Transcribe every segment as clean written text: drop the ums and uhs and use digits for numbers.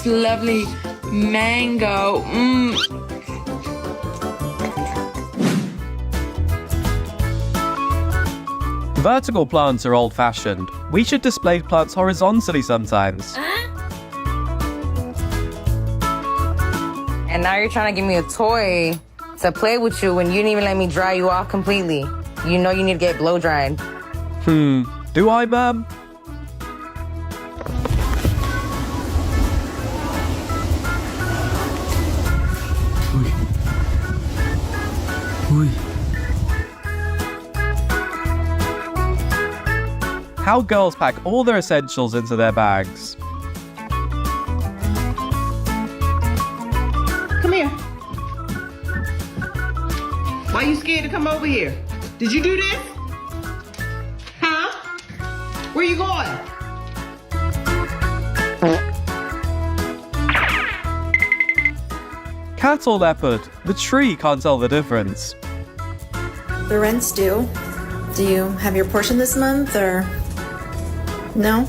this lovely mango. Vertical plants are old-fashioned. We should display plants horizontally sometimes. And now you're trying to give me a toy to play with you when you didn't even let me dry you off completely. You know you need to get blow dried. Do I, ma'am? How girls pack all their essentials into their bags. Come here. Why you scared to come over here? Did you do this? Huh? Where you going? Cat or leopard? The tree can't tell the difference. The rent's due. Do you have your portion this month, or no?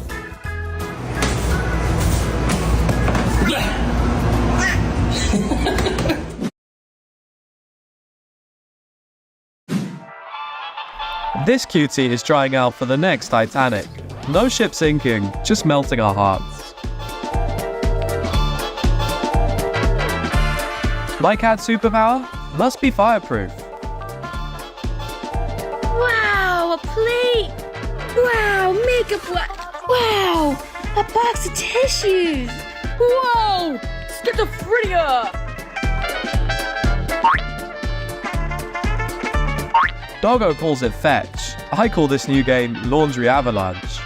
This cutie is trying out for the next Titanic. No ship sinking, just melting our hearts. My cat's superpower? Must be fireproof. Wow, a plate! Wow, makeup wow, a box of tissues! Whoa, schizophrenia! Doggo calls it fetch. I call this new game laundry avalanche.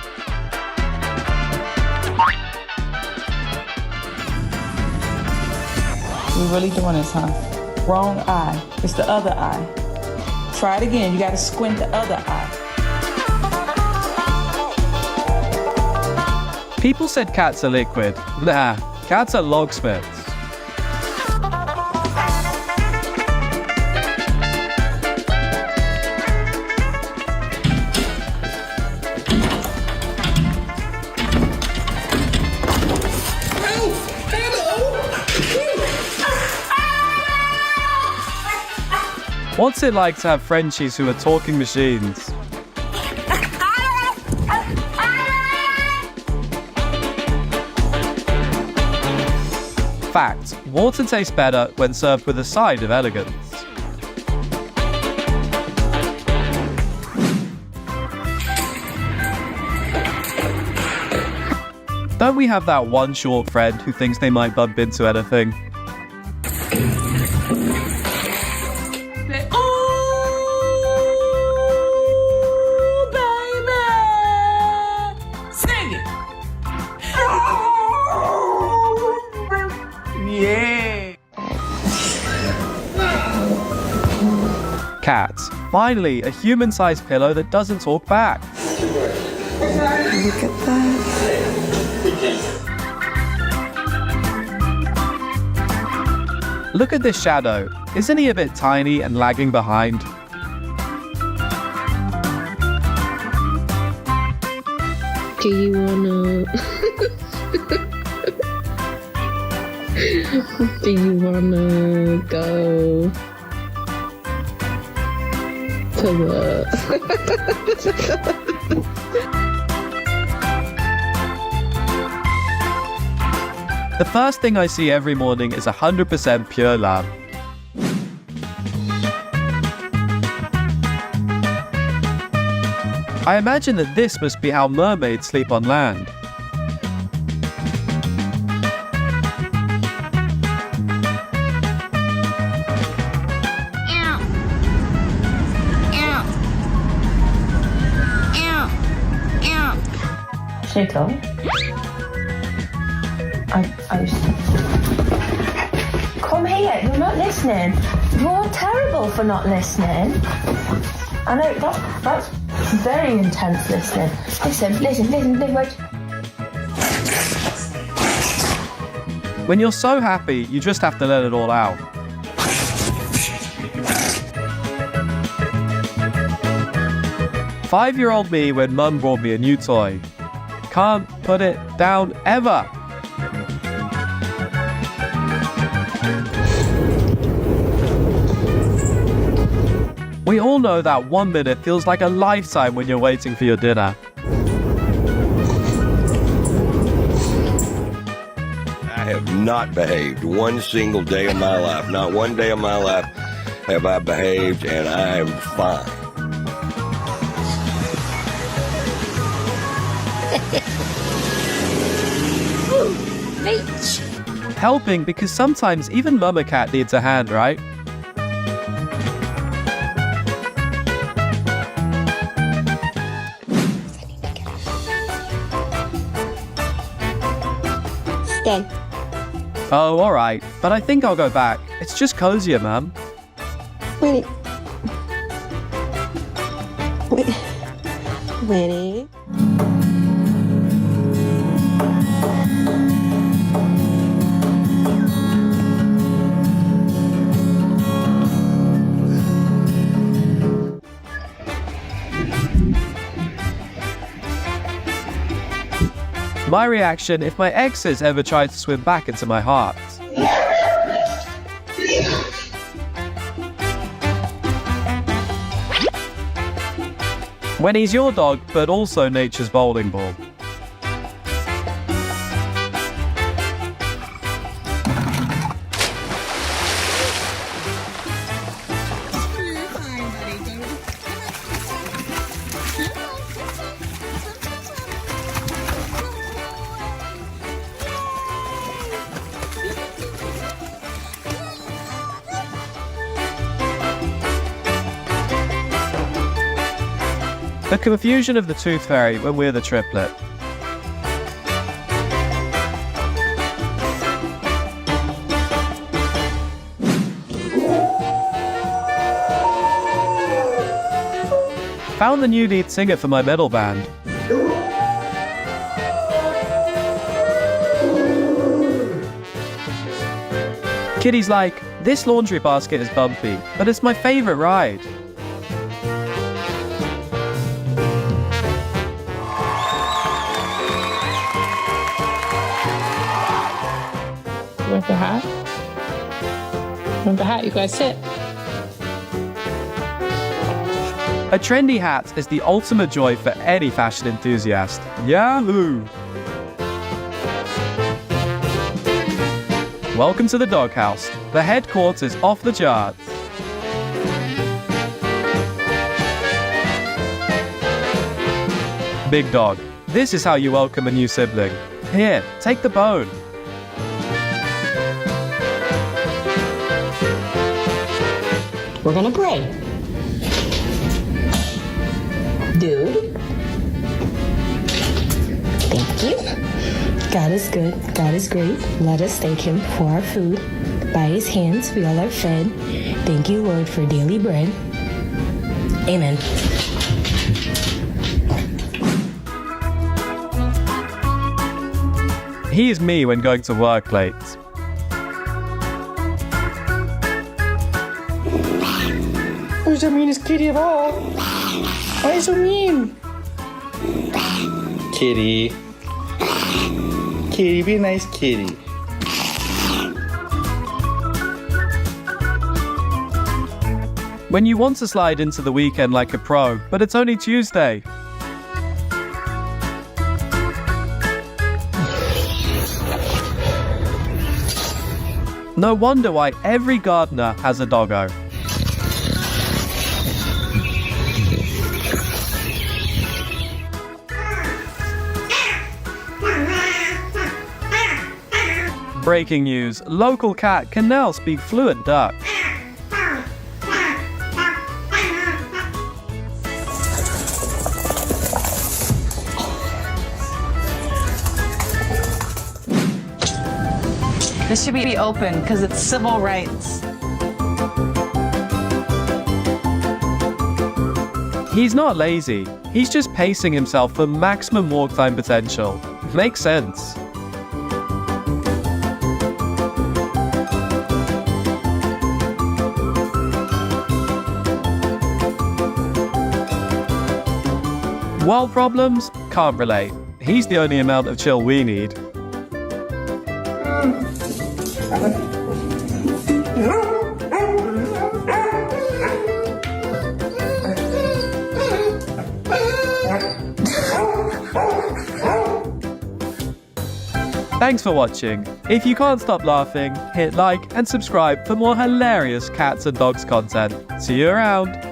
We really doing this, huh? Wrong eye. It's the other eye. Try it again. You gotta squint the other eye. People said cats are liquid. Nah, cats are locksmiths. What's it like to have Frenchies who are talking machines? Fact, water tastes better when served with a side of elegance. Don't we have that one short friend who thinks they might bump into anything? Cats. Finally, a human-sized pillow that doesn't talk back. Look at that. Look at this shadow. Isn't he a bit tiny and lagging behind? Do you wanna... Do you wanna go to work? The first thing I see every morning is 100% pure lamb. I imagine that this must be how mermaids sleep on land. Little. Come here, you're not listening. You're terrible for not listening. I know, that's very intense listening. Listen, wait. When you're so happy, you just have to let it all out. Five-year-old me when Mum brought me a new toy. Can't put it down ever. We all know that 1 minute feels like a lifetime when you're waiting for your dinner. I have not behaved one single day of my life. Not one day of my life have I behaved, and I am fine. Helping because sometimes even Mama Cat needs a hand, right? Stay. Oh, alright, but I think I'll go back. It's just cozier, Mum. Winnie. Winnie. My reaction if my exes ever tried to swim back into my heart. When he's your dog, but also nature's bowling ball. The confusion of the tooth fairy when we're the triplet. Found the new lead singer for my metal band. Kitty's like, this laundry basket is bumpy, but it's my favorite ride. You want the hat? You want the hat? You guys sit. A trendy hat is the ultimate joy for any fashion enthusiast. Yahoo! Welcome to the doghouse. The headquarters off the charts. Big dog, this is how you welcome a new sibling. Here, take the bone. We're gonna pray. Dude. Thank you. God is good. God is great. Let us thank him for our food. By his hands we all are fed. Thank you, Lord, for daily bread. Amen. He is me when going to work late. Who's the meanest kitty of all? Why are you so mean? Kitty. Kitty, be a nice kitty. When you want to slide into the weekend like a pro, but it's only Tuesday. No wonder why every gardener has a doggo. Breaking news, local cat can now speak fluent Dutch. This should be open because it's civil rights. He's not lazy, he's just pacing himself for maximum walk time potential. Makes sense. World problems? Can't relate. He's the only amount of chill we need. Thanks for watching. If you can't stop laughing, hit like and subscribe for more hilarious cats and dogs content. See you around.